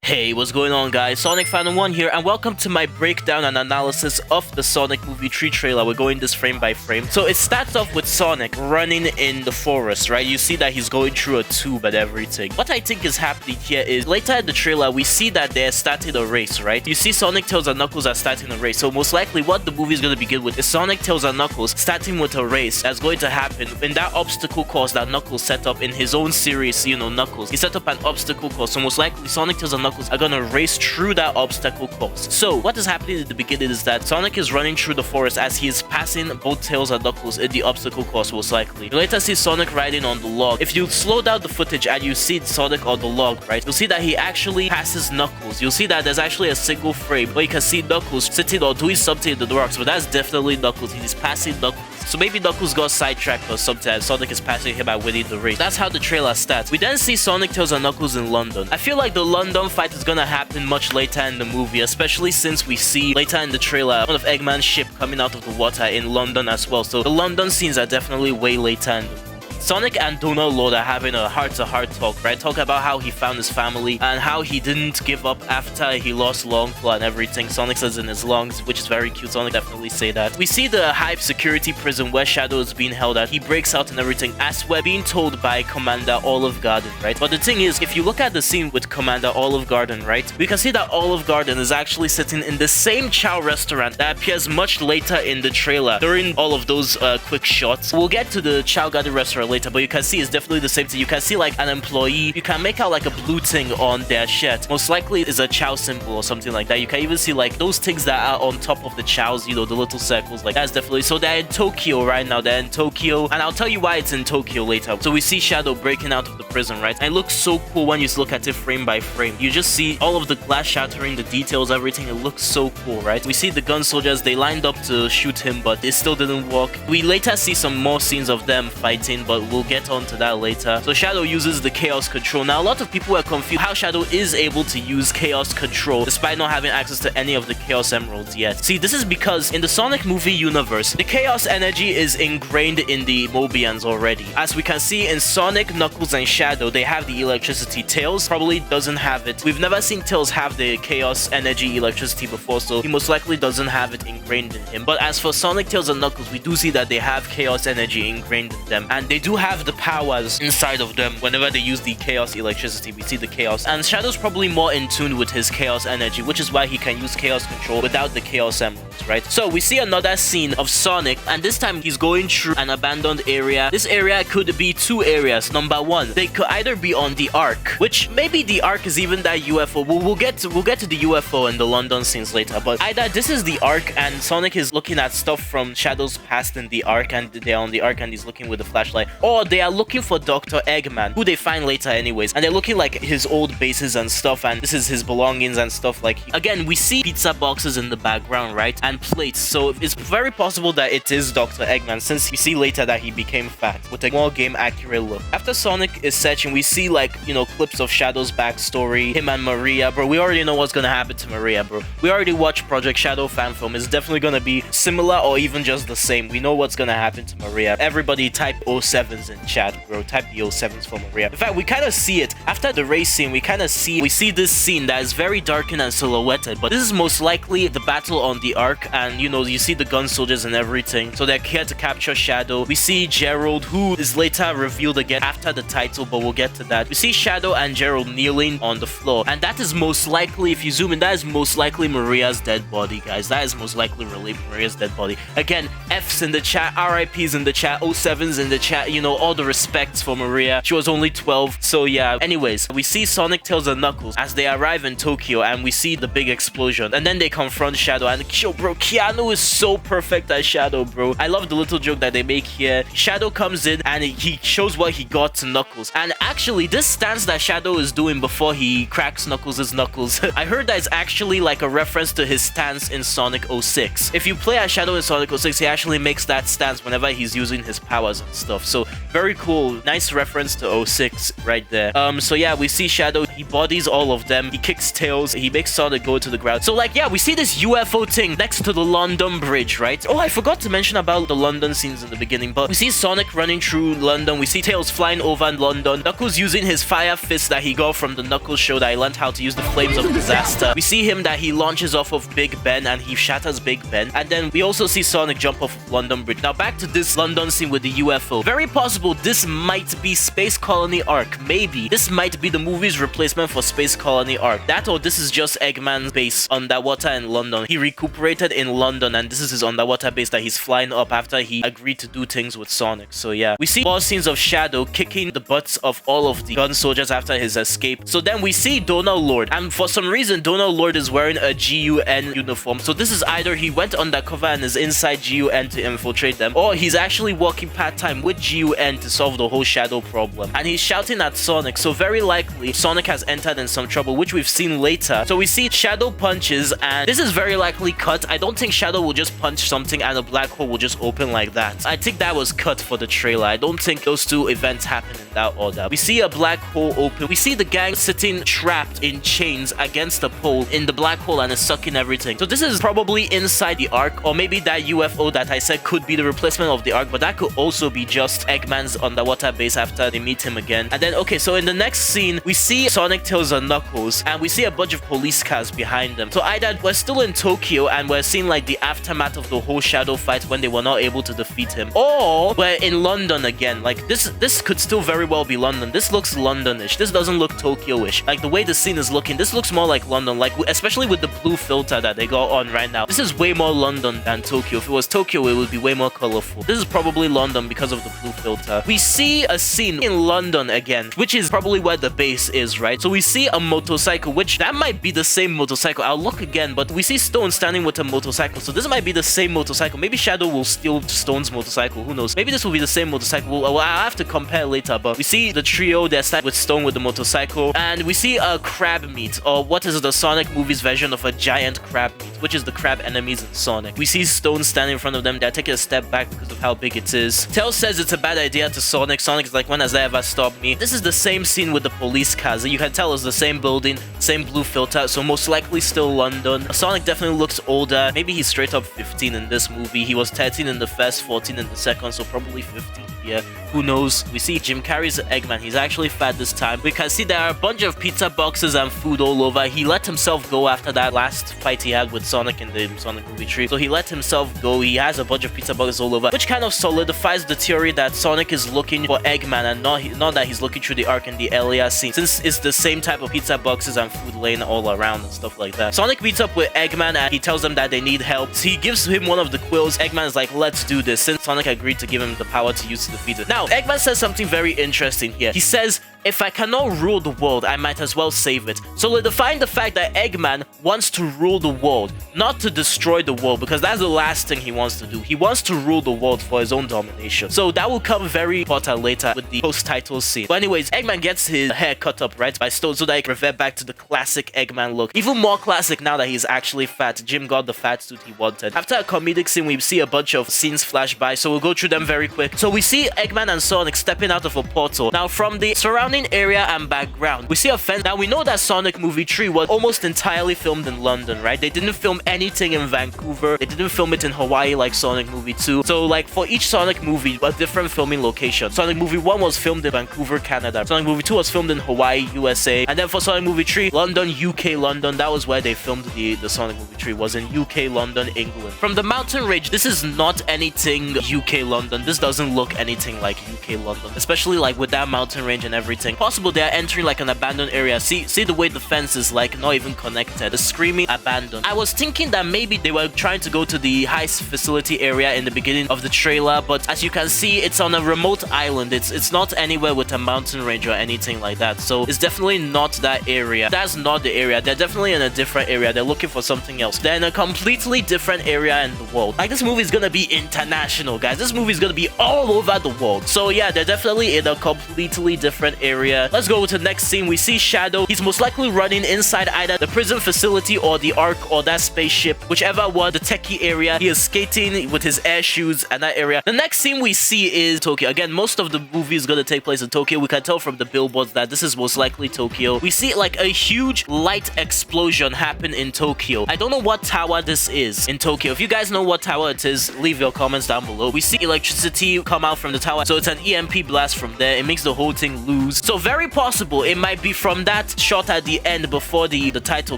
Hey, what's going on guys? Sonic Fan 1 here and welcome to my breakdown and analysis of the Sonic Movie 3 trailer. We're going this frame by frame. So it starts off with Sonic running in the forest, right? You see that he's going through a tube and everything. What I think is happening here is later in the trailer we see that they're starting a race, right? You see Sonic, Tails and Knuckles are starting a race. So most likely what the movie is going to begin with is Sonic, Tails and Knuckles starting with a race that's going to happen in that obstacle course that Knuckles set up in his own series, you know, Knuckles. He set up an obstacle course. So most likely Sonic, Tails and Knuckles are gonna race through that obstacle course. So what is happening at the beginning is that Sonic is running through the forest as he is passing both Tails and Knuckles in the obstacle course most likely. You later see Sonic riding on the log. If you slow down the footage and you see Sonic on the log, right, you'll see that he actually passes Knuckles. You'll see that there's actually a single frame where you can see Knuckles sitting or doing something in the rocks, but that's definitely Knuckles. He's passing Knuckles. So maybe Knuckles got sidetracked or something and Sonic is passing him and winning the race. That's how the trailer starts. We then see Sonic, Tails and Knuckles in London. I feel like the London fight is gonna happen much later in the movie, especially since we see later in the trailer one of Eggman's ship coming out of the water in London as well. So the London scenes are definitely way later in the movie. Sonic and Donald Lord are having a heart-to-heart talk, right? Talk about how he found his family and how he didn't give up after he lost Longclaw and everything. Sonic says in his lungs, which is very cute. Sonic definitely say that. We see the Hive security prison where Shadow is being held at. He breaks out and everything as we're being told by Commander Olive Garden, right? But the thing is, if you look at the scene with Commander Olive Garden, right, we can see that Olive Garden is actually sitting in the same Chow restaurant that appears much later in the trailer during all of those quick shots. We'll get to the Chow Garden restaurant later, but you can see it's definitely the same thing. You can see like an employee, you can make out like a blue thing on their shirt. Most likely is a Chow symbol or something like that. You can even see like those things that are on top of the Chows, you know, the little circles, like that's definitely. So they're in Tokyo right now. They're in Tokyo and I'll tell you why it's in Tokyo later. So we see Shadow breaking out of the prison, right? And it looks so cool when you look at it frame by frame. You just see all of the glass shattering, the details, everything. It looks so cool, right? We see the gun soldiers, they lined up to shoot him, but it still didn't work. We later see some more scenes of them fighting, but we'll get onto that later. So Shadow uses the Chaos Control. Now a lot of people are confused how Shadow is able to use Chaos Control despite not having access to any of the Chaos Emeralds yet. See, this is because in the Sonic movie universe, the Chaos energy is ingrained in the Mobians already. As we can see in Sonic, Knuckles, and Shadow, they have the electricity. Tails probably doesn't have it. We've never seen Tails have the Chaos energy electricity before, so he most likely doesn't have it ingrained in him. But as for Sonic, Tails, and Knuckles, we do see that they have Chaos energy ingrained in them, and they do have the powers inside of them. Whenever they use the Chaos electricity, we see the Chaos, and Shadow's probably more in tune with his Chaos energy, which is why he can use Chaos Control without the Chaos Emeralds, right? So we see another scene of Sonic, and this time he's going through an abandoned area. This area could be two areas. Number one, they could either be on the Ark, which maybe the Ark is even that UFO. We'll get to the UFO in the London scenes later, but either this is the Ark and Sonic is looking at stuff from Shadow's past in the Ark, and they're on the Ark and he's looking with the flashlight, or they are looking for Dr. Eggman, who they find later anyways, and they're looking like his old bases and stuff, and this is his belongings and stuff. Like, again, we see pizza boxes in the background, right, and plates, so it's very possible that it is Dr. Eggman, since we see later that he became fat with a more game accurate look. After Sonic is searching, we see like, you know, clips of Shadow's backstory, him and Maria. Bro, we already know what's gonna happen to Maria, bro. We already watched Project Shadow fan film. It's definitely gonna be similar or even just the same. We know what's gonna happen to Maria. Everybody type 07s in chat, bro. Type the 07s for Maria. In fact, we kind of see it after the race scene. We see this scene that is very darkened and silhouetted, but this is most likely the battle on the Ark, and you know, you see the gun soldiers and everything, so they're here to capture Shadow. We see Gerald, who is later revealed again after the title, but we'll get to that. We see Shadow and Gerald kneeling on the floor, and that is most likely, if you zoom in, that is most likely Maria's dead body, guys. That is most likely really Maria's dead body. Again, F's in the chat, RIPs in the chat, 07s in the chat, you know, all the respects for Maria. She was only 12, so yeah. Anyways, we see Sonic, Tails, and Knuckles as they arrive in Tokyo, and we see the big explosion, and then they confront Shadow, and yo, bro, Keanu is so perfect as Shadow, bro. I love the little joke that they make here. Shadow comes in, and he shows what he got to Knuckles, and actually, this stance that Shadow is doing before he cracks Knuckles' knuckles, I heard that it's actually like a reference to his stance in Sonic 06. If you play as Shadow in Sonic 06, he actually makes that stance whenever he's using his powers and stuff, so Very cool. Nice reference to 06 right there. So yeah, we see Shadow. He bodies all of them. He kicks Tails. He makes Sonic go to the ground. So like, yeah, we see this UFO thing next to the London Bridge, right? Oh, I forgot to mention about the London scenes in the beginning, but we see Sonic running through London. We see Tails flying over London. Knuckles using his fire fist that he got from the Knuckles show that he learned how to use the flames of disaster. We see him that he launches off of Big Ben and he shatters Big Ben. And then we also see Sonic jump off London Bridge. Now back to this London scene with the UFO. Very possible this might be Space Colony Arc. Maybe this might be the movie's replacement for Space Colony Arc. That or this is just Eggman's base underwater in London. He recuperated in London and this is his underwater base that he's flying up after he agreed to do things with Sonic. So yeah, we see more scenes of Shadow kicking the butts of all of the gun soldiers after his escape. So then we see Donald Lord, and for some reason Donald Lord is wearing a G.U.N uniform. So this is either he went undercover and is inside G.U.N to infiltrate them, or he's actually working part-time with G.U.N to solve the whole Shadow problem. And he's shouting at Sonic, so very likely Sonic has entered in some trouble, which we've seen later. So we see Shadow punches, and this is very likely cut. I don't think Shadow will just punch something and a black hole will just open like that. I think that was cut for the trailer. I don't think those two events happen in that order. We see a black hole open. We see the gang sitting trapped in chains against the pole in the black hole and is sucking everything. So this is probably inside the Ark, or maybe that UFO that I said could be the replacement of the Ark, but that could also be just Eggman's underwater base after they meet him again. And then, okay, so in the next scene, we see Sonic, Tails, and Knuckles, and we see a bunch of police cars behind them. So either we're still in Tokyo and we're seeing like the aftermath of the whole Shadow fight when they were not able to defeat him, or we're in London again. Like this could still very well be London. This looks Londonish. This doesn't look Tokyo-ish. Like the way the scene is looking, this looks more like London, like especially with the blue filter that they got on right now. This is way more London than Tokyo. If it was Tokyo, it would be way more colorful. This is probably London because of the blue filter. We see a scene in London again, which is probably where the base is, right? So we see a motorcycle, which that might be the same motorcycle. I'll look again, but we see Stone standing with a motorcycle. So this might be the same motorcycle. Maybe Shadow will steal Stone's motorcycle. Who knows? Maybe this will be the same motorcycle. Well, I'll have to compare later, but we see the trio, they're standing with Stone with the motorcycle, and we see a crab meat, or what is the Sonic movie's version of a giant crab meat, which is the crab enemies in Sonic. We see Stone standing in front of them. They're taking a step back because of how big it is. Tails says it's a bad idea to Sonic. Sonic's like, when has that ever stopped me? This is the same scene with the police cars. You can tell it's the same building, same blue filter, so most likely still London. Sonic definitely looks older. Maybe he's straight up 15 in this movie. He was 13 in the first, 14 in the second, so probably 15 here. Who knows? We see Jim Carrey's Eggman. He's actually fat this time. We can see there are a bunch of pizza boxes and food all over. He let himself go after that last fight he had with Sonic in the Sonic movie 3. So he let himself go. He has a bunch of pizza boxes all over, which kind of solidifies the theory that Sonic is looking for Eggman and not that he's looking through the Ark in the earlier scene, since it's the same type of pizza boxes and food laying all around and stuff like that. Sonic meets up with Eggman and he tells them that they need help. So he gives him one of the quills. Eggman is like, let's do this, since Sonic agreed to give him the power to use to defeat it. Now, Eggman says something very interesting here. He says, if I cannot rule the world, I might as well save it. Solidifying the fact that Eggman wants to rule the world, not to destroy the world, because that's the last thing he wants to do. He wants to rule the world for his own domination. So that will come very important later with the post-title scene. But anyways, Eggman gets his hair cut up, right, by Stone, so that he can revert back to the classic Eggman look. Even more classic now that he's actually fat. Jim got the fat suit he wanted. After a comedic scene, we see a bunch of scenes flash by, so we'll go through them very quick. So we see Eggman and Sonic stepping out of a portal. Now, from the surrounding area and background, we see a fence. Now, we know that Sonic movie 3 was almost entirely filmed in London, right? They didn't film anything in Vancouver. They didn't film it in Hawaii like Sonic movie 2. So, like, for each Sonic movie, a different filming location. Sonic movie 1 was filmed in Vancouver, Canada. Sonic movie 2 was filmed in Hawaii, USA. And then for Sonic movie 3, London, UK, London. That was where they filmed the Sonic movie 3, was in UK, London, England. From the mountain range, this is not anything UK, London. This doesn't look anything like UK, London, especially like with that mountain range and everything. Possible they are entering like an abandoned area. See the way the fence is like not even connected. The screaming abandoned. I was thinking that maybe they were trying to go to the heist facility area in the beginning of the trailer, but as you can see, it's on a remote island. It's not anywhere with a mountain range or anything like that. So it's definitely not that area. That's not the area. They're definitely in a different area. They're looking for something else. They're in a completely different area in the world. Like, this movie is gonna be international, guys. This movie is gonna be all over the world. So yeah, they're definitely in a completely different area area. Let's go to the next scene. We see Shadow. He's most likely running inside either the prison facility or the Ark or that spaceship, whichever one, the techie area. He is skating with his air shoes and that area. The next scene we see is Tokyo. Again, most of the movie is going to take place in Tokyo. We can tell from the billboards that this is most likely Tokyo. We see like a huge light explosion happen in Tokyo. I don't know what tower this is in Tokyo. If you guys know what tower it is, leave your comments down below. We see electricity come out from the tower, so it's an EMP blast from there. It makes the whole thing loose. So very possible it might be from that shot at the end before the title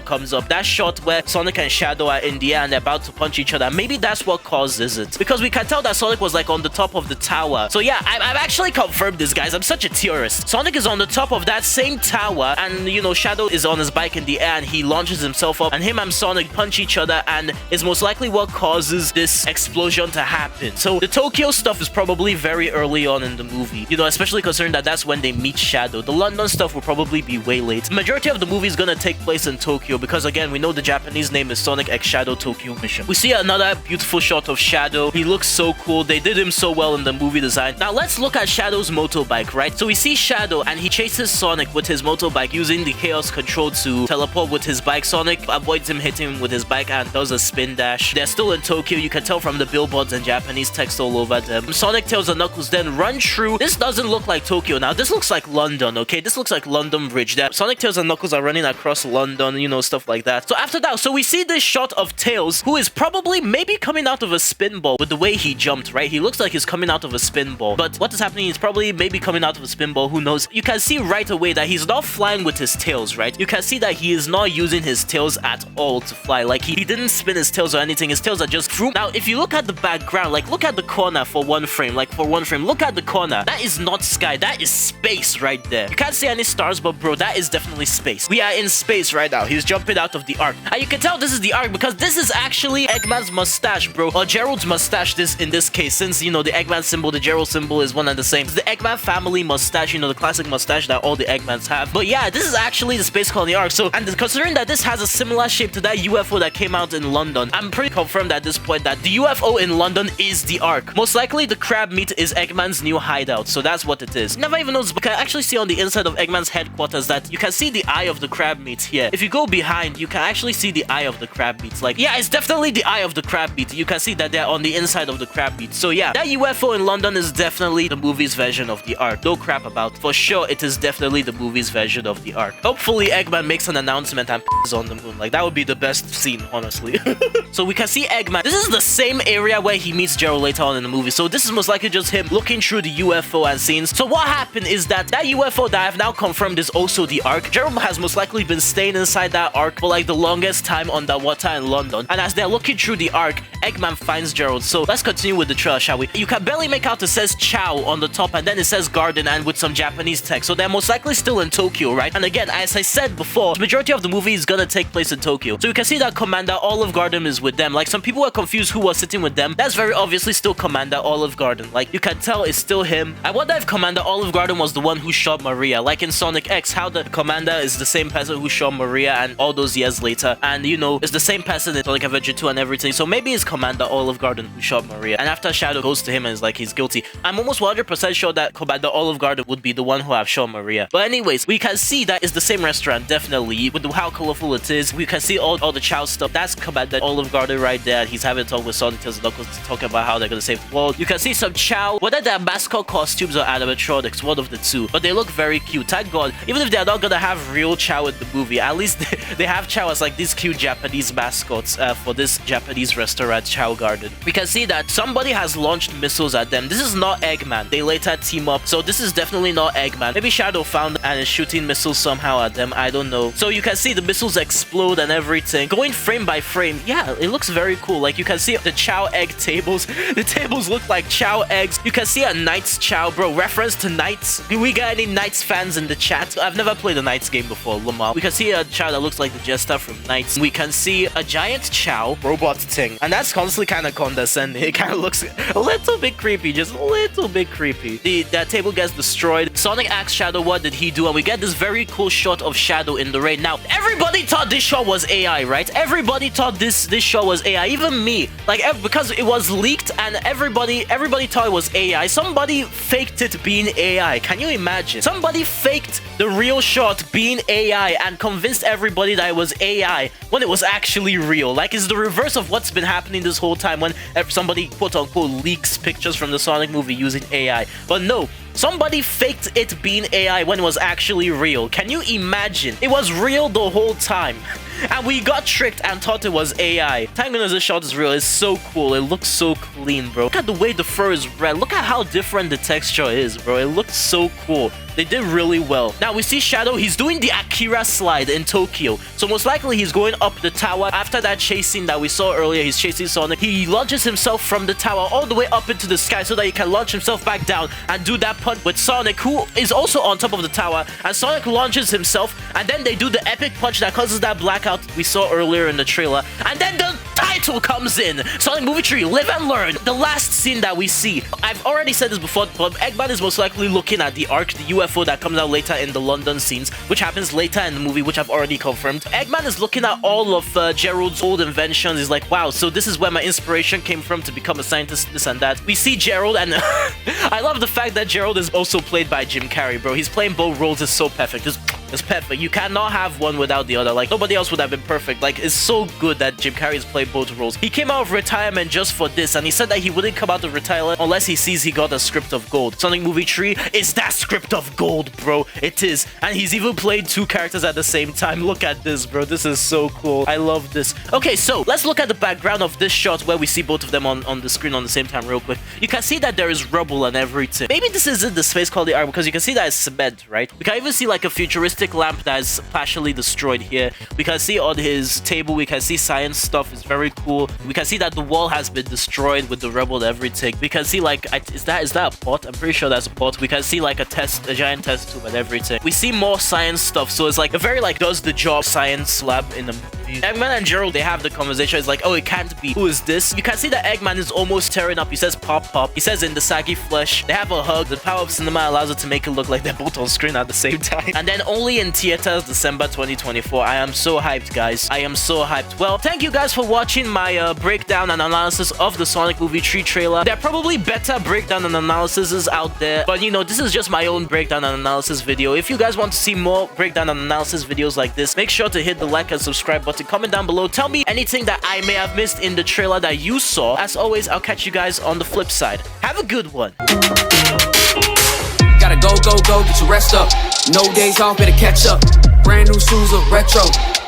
comes up. That shot where Sonic and Shadow are in the air and they're about to punch each other. Maybe that's what causes it, because we can tell that Sonic was like on the top of the tower. So yeah, I've actually confirmed this, guys. I'm such a theorist. Sonic is on the top of that same tower, and you know, Shadow is on his bike in the air and he launches himself up, and him and Sonic punch each other, and it's most likely what causes this explosion to happen. So the Tokyo stuff is probably very early on in the movie, you know, especially considering that that's when they meet Shadow. The London stuff will probably be way late. The majority of the movie is gonna take place in Tokyo because, again, we know the Japanese name is Sonic X Shadow Tokyo Mission. We see another beautiful shot of Shadow. He looks so cool. They did him so well in the movie design. Now let's look at Shadow's motorbike, right? So we see Shadow and he chases Sonic with his motorbike using the Chaos Control to teleport with his bike. Sonic avoids him hitting him with his bike and does a spin dash. They're still in Tokyo. You can tell from the billboards and Japanese text all over them. Sonic, Tails, and Knuckles then run through. This doesn't look like Tokyo now. This looks like London, okay? This looks like London Bridge. That Sonic, Tails, and Knuckles are running across London, you know, stuff like that. So after that, so we see this shot of Tails, who is probably maybe coming out of a spinball with the way he jumped, right? He looks like he's coming out of a spinball. But what is happening is probably maybe coming out of a spinball, who knows? You can see right away that he's not flying with his tails, right? You can see that he is not using his tails at all to fly. Like, he didn't spin his tails or anything. His tails are just through. Now, if you look at the background, like, look at the corner for one frame. Like, for one frame, look at the corner. That is not sky. That is space right there. You can't see any stars, but bro, that is definitely space. We are in space right now. He's jumping out of the Ark. And you can tell this is the Ark because this is actually Eggman's mustache, bro. Or Gerald's mustache in this case, since, you know, the Eggman symbol, the Gerald symbol is one and the same. It's the Eggman family mustache, you know, the classic mustache that all the Eggmans have. But yeah, this is actually the space colony Ark. So, and considering that this has a similar shape to that UFO that came out in London, I'm pretty confirmed at this point that the UFO in London is the Ark. Most likely the crab meat is Eggman's new hideout, so that's what it is. Never even noticed, but you can actually see on the inside of Eggman's headquarters that you can see the eye of the crab meat here. If you go behind, you can actually see the eye of the crab meat. Like, yeah, it's definitely the eye of the crab meat. You can see that they're on the inside of the crab meat. So yeah, that UFO in London is definitely the movie's version of the Ark. No crap about it. For sure, it is definitely the movie's version of the Ark. Hopefully, Eggman makes an announcement and is on the moon. Like, that would be the best scene, honestly. So we can see Eggman. This is the same area where he meets Gerald later on in the movie. So this is most likely just him looking through the UFO and scenes. So what happened is that UFO that I've now confirmed is also the Ark. Gerald has most likely been staying inside that Ark for like the longest time underwater in London. And as they're looking through the Ark, Eggman finds Gerald. So let's continue with the trailer, shall we? You can barely make out it says Chow on the top and then it says Garden and with some Japanese text. So they're most likely still in Tokyo, right? And again, as I said before, the majority of the movie is gonna take place in Tokyo. So you can see that Commander Olive Garden is with them. Like, some people were confused who was sitting with them. That's very obviously still Commander Olive Garden. Like, you can tell it's still him. I wonder if Commander Olive Garden was the one who shot Maria. Like in Sonic X, how the Commander is the same person who shot Maria and all those years later. And, you know, it's the same person in Sonic Adventure 2 and everything. So maybe it's Commander Olive Garden who shot Maria. And after Shadow goes to him and is like, he's guilty. I'm almost 100% sure that Commander Olive Garden would be the one who have shot Maria. But anyways, we can see that it's the same restaurant, definitely. With how colorful it is. We can see all the Chow stuff. That's Commander Olive Garden right there. He's having a talk with Sonic, Tails, and Knuckles to talk about how they're gonna save the world. You can see some Chow, whether they're mascot costumes or animatronics, one of the two. But they look very cute. Thank God. Even if they're not gonna have real Chow in the movie, at least they have Chow as like these cute Japanese mascots for this Japanese restaurant, Chow Garden. We can see that somebody has launched missiles at them. This is not Eggman. They later team up. So this is definitely not Eggman. Maybe Shadow found and is shooting missiles somehow at them. I don't know. So you can see the missiles explode and everything. Going frame by frame. Yeah, it looks very cool. Like, you can see the Chow egg tables. The tables look like Chow eggs. You can see a Knights Chow, bro. Reference to Knights. Do we got any Knights fans in the chat? I've never played a Knights game before, Lamar. We can see a Chow that looks like the Jester from Knights. We can see a giant Chow robot thing. And that's honestly kind of condescending. It kind of looks a little bit creepy. Just a little bit creepy. That table gets destroyed. Sonic asks Shadow what did he do, and we get this very cool shot of Shadow in the rain. Now, everybody thought this shot was AI, right? Everybody thought this shot was AI. Even me. Like, because it was leaked and everybody thought it was AI. Somebody faked it being AI. Can you imagine? imagine? Somebody faked the real shot being AI and convinced everybody that it was AI when it was actually real. Like, it's the reverse of what's been happening this whole time when somebody quote-unquote leaks pictures from the Sonic movie using AI. But no, somebody faked it being AI when it was actually real. Can you imagine? It was real the whole time. And we got tricked and thought it was AI. Thank goodness this shot is real. It's so cool. It looks so clean, bro. Look at the way the fur is red. Look at how different the texture is, bro. It looks so cool. They did really well. Now we see Shadow. He's doing the Akira slide in Tokyo. So most likely he's going up the tower. After that chase scene that we saw earlier, he's chasing Sonic. He launches himself from the tower all the way up into the sky so that he can launch himself back down and do that punch with Sonic, who is also on top of the tower. And Sonic launches himself, and then they do the epic punch that causes that blackout we saw earlier in the trailer. And then the title comes in. Sonic Movie 3, Live and Learn. The last scene that we see. I've already said this before, but Eggman is most likely looking at the Ark, the UFO that comes out later in the London scenes, which happens later in the movie, which I've already confirmed. Eggman is looking at all of Gerald's old inventions. He's like, wow, so this is where my inspiration came from to become a scientist, this and that. We see Gerald, and I love the fact that Gerald is also played by Jim Carrey, bro. He's playing both roles. It's so perfect. It's perfect. You cannot have one without the other. Like, nobody else would have been perfect. Like, it's so good that Jim Carrey has played both roles. He came out of retirement just for this, and he said that he wouldn't come out of retirement unless he sees he got a script of gold. Sonic Movie 3 is that script of gold, bro. It is. And he's even played two characters at the same time. Look at this, bro. This is so cool. I love this. Okay, so let's look at the background of this shot where we see both of them on the screen on the same time real quick. You can see that there is rubble and everything. Maybe this isn't the space quality art because you can see that it's cement, right? We can even see like a futuristic lamp that is partially destroyed here. We can see on his table, we can see science stuff. It's very cool. We can see that the wall has been destroyed with the rubble and everything. We can see like, is that a pot? I'm pretty sure that's a pot. We can see like a giant test tube and everything. We see more science stuff. So it's like a very like does the job science lab in the movie. Eggman and Gerald, they have the conversation. It's like, oh, it can't be. Who is this? You can see that Eggman is almost tearing up. He says pop pop. He says in the saggy flesh. They have a hug. The power of cinema allows it to make it look like they're both on screen at the same time. And then only in theaters December 2024. I am so hyped, guys. I am so hyped. Well, thank you guys for watching my breakdown and analysis of the Sonic Movie 3 trailer. There are probably better breakdown and analyses out there, but you know, this is just my own breakdown and analysis video. If you guys want to see more breakdown and analysis videos like this, make sure to hit the like and subscribe button. Comment down below. Tell me anything that I may have missed in the trailer that you saw. As always, I'll catch you guys on the flip side. Have a good one. Gotta go, get your rest up. No days off, better catch up. Brand new shoes look retro.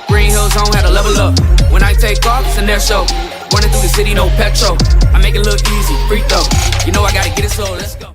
Green Hills home, had to level up. When I take off, it's in their show. Running through the city, no petrol. I make it look easy, free throw. You know I gotta get it slow, let's go.